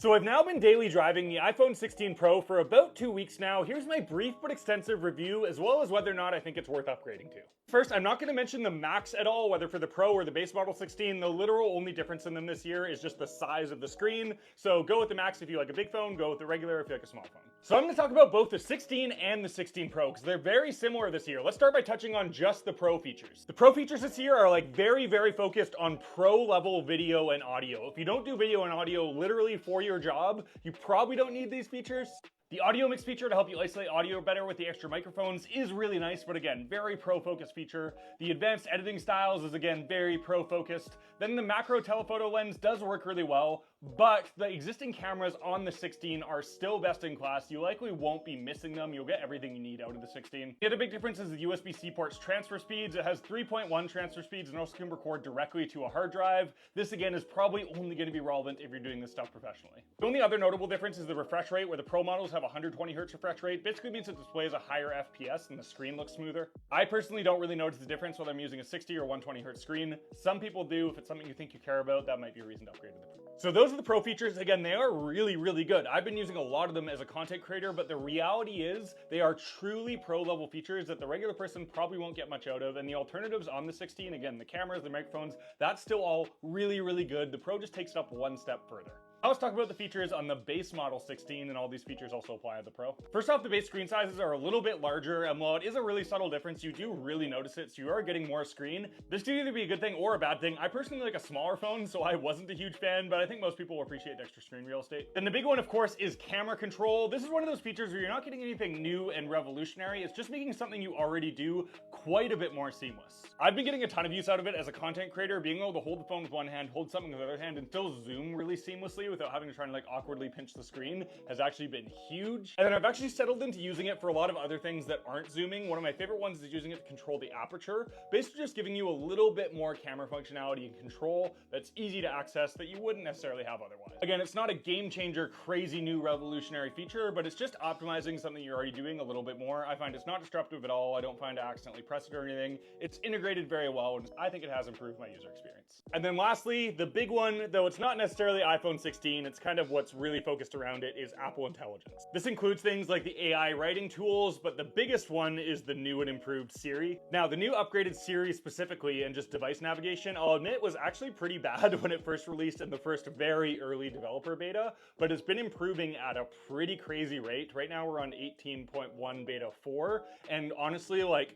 So I've now been daily driving the iPhone 16 Pro for about 2 weeks now. Here's my brief but extensive review, as well as whether or not I think it's worth upgrading to. First, I'm not going to mention the Max at all, whether for the Pro or the base model 16. The literal only difference in them this year is just the size of the screen. So go with the Max if you like a big phone, go with the regular if you like a small phone. So I'm going to talk about both the 16 and the 16 Pro, because they're very similar this year. Let's start by touching on just the Pro features. The Pro features this year are like very focused on Pro level video and audio. If you don't do video and audio literally for your job, you probably don't need these features. The audio mix feature to help you isolate audio better with the extra microphones is really nice, but again, very pro-focused feature. The advanced editing styles is again very pro-focused. Then the macro telephoto lens does work really well, but the existing cameras on the 16 are still best in class. You likely won't be missing them. You'll get everything you need out of the 16. The other big difference is the USB-C port's transfer speeds. It has 3.1 transfer speeds and also can record directly to a hard drive. This again is probably only going to be relevant if you're doing this stuff professionally. The only other notable difference is the refresh rate, where the Pro models have 120 Hz refresh rate. Basically means it displays a higher FPS and the screen looks smoother. I personally don't really notice the difference whether I'm using a 60 or 120 Hz screen. Some people do. If it's something you think you care about, that might be a reason to upgrade to the Pro. So those are the Pro features. Again, they are really good. I've been using a lot of them as a content creator, but the reality is they are truly Pro level features that the regular person probably won't get much out of. And the alternatives on the 16, again, the cameras, the microphones, that's still all really good. The Pro just takes it up one step further. Now let's talk about the features on the base model 16, and all these features also apply to the Pro. First off, the base screen sizes are a little bit larger, and while it is a really subtle difference, you do really notice it, so you are getting more screen. This could either be a good thing or a bad thing. I personally like a smaller phone, so I wasn't a huge fan, but I think most people will appreciate the extra screen real estate. Then the big one, of course, is camera control. This is one of those features where you're not getting anything new and revolutionary. It's just making something you already do quite a bit more seamless. I've been getting a ton of use out of it as a content creator, being able to hold the phone with one hand, hold something with the other hand, and still zoom really seamlessly without having to try and like awkwardly pinch the screen has actually been huge. And then I've actually settled into using it for a lot of other things that aren't zooming. One of my favorite ones is using it to control the aperture, basically just giving you a little bit more camera functionality and control that's easy to access that you wouldn't necessarily have otherwise. Again, it's not a game changer, crazy new revolutionary feature, but it's just optimizing something you're already doing a little bit more. I find it's not disruptive at all. I don't find I accidentally press it or anything. It's integrated very well, and I think it has improved my user experience. And then lastly, the big one, though it's not necessarily iPhone 16, it's kind of what's really focused around it, is Apple Intelligence. This includes things like the AI writing tools, but the biggest one is the new and improved Siri. Now, the new upgraded Siri specifically and just device navigation, I'll admit, was actually pretty bad when it first released in the first very early developer beta, but it's been improving at a pretty crazy rate. Right now we're on 18.1 beta 4, and honestly, like,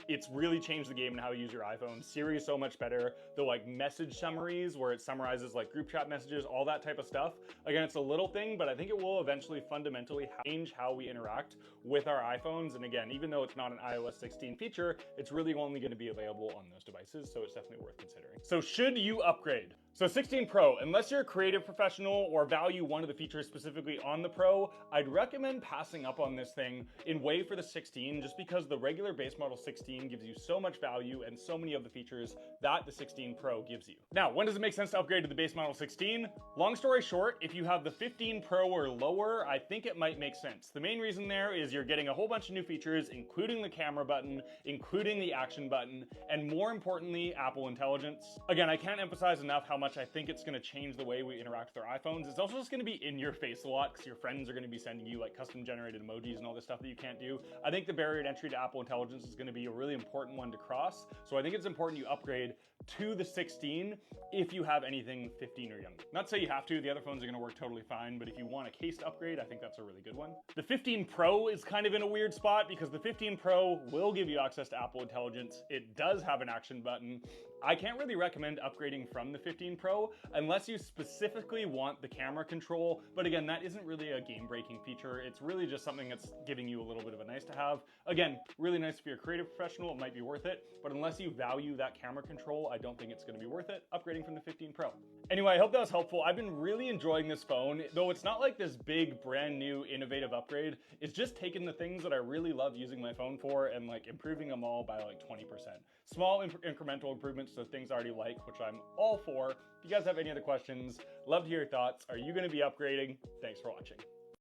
it's really changed the game in how you use your iPhone. Siri is so much better. The like message summaries where it summarizes like group chat messages, all that type of stuff. Again, it's a little thing, but I think it will eventually fundamentally change how we interact with our iPhones. And again, even though it's not an iOS 16 feature, it's really only going to be available on those devices. So it's definitely worth considering. So should you upgrade? So 16 Pro, unless you're a creative professional or value one of the features specifically on the Pro, I'd recommend passing up on this thing in way for the 16, just because the regular base model 16 gives you so much value and so many of the features that the 16 Pro gives you. Now, when does it make sense to upgrade to the base model 16? Long story short, if you have the 15 Pro or lower, I think it might make sense. The main reason there is you're getting a whole bunch of new features, including the camera button, including the action button, and more importantly, Apple Intelligence. Again, I can't emphasize enough how much I think it's going to change the way we interact with our iPhones. It's also just going to be in your face a lot because your friends are going to be sending you like custom generated emojis and all this stuff that you can't do. I think the barrier to entry to Apple Intelligence is going to be a really important one to cross. So I think it's important you upgrade to the 16 if you have anything 15 or younger. Not to say you have to, the other phones are going to work totally fine, but if you want a case upgrade, I think that's a really good one. The 15 Pro is kind of in a weird spot because the 15 Pro will give you access to Apple Intelligence. It does have an action button. I can't really recommend upgrading from the 15 Pro unless you specifically want the camera control, but again, that isn't really a game-breaking feature. It's really just something that's giving you a little bit of a nice to have. Again, really nice if you're a creative professional, it might be worth it, but unless you value that camera control, I don't think it's going to be worth it upgrading from the 15 Pro. Anyway, I hope that was helpful. I've been really enjoying this phone, though it's not like this big, brand new, innovative upgrade. It's just taking the things that I really love using my phone for and like improving them all by like 20%. Small incremental improvements to things I already like, which I'm all for. If you guys have any other questions, love to hear your thoughts. Are you going to be upgrading? Thanks for watching.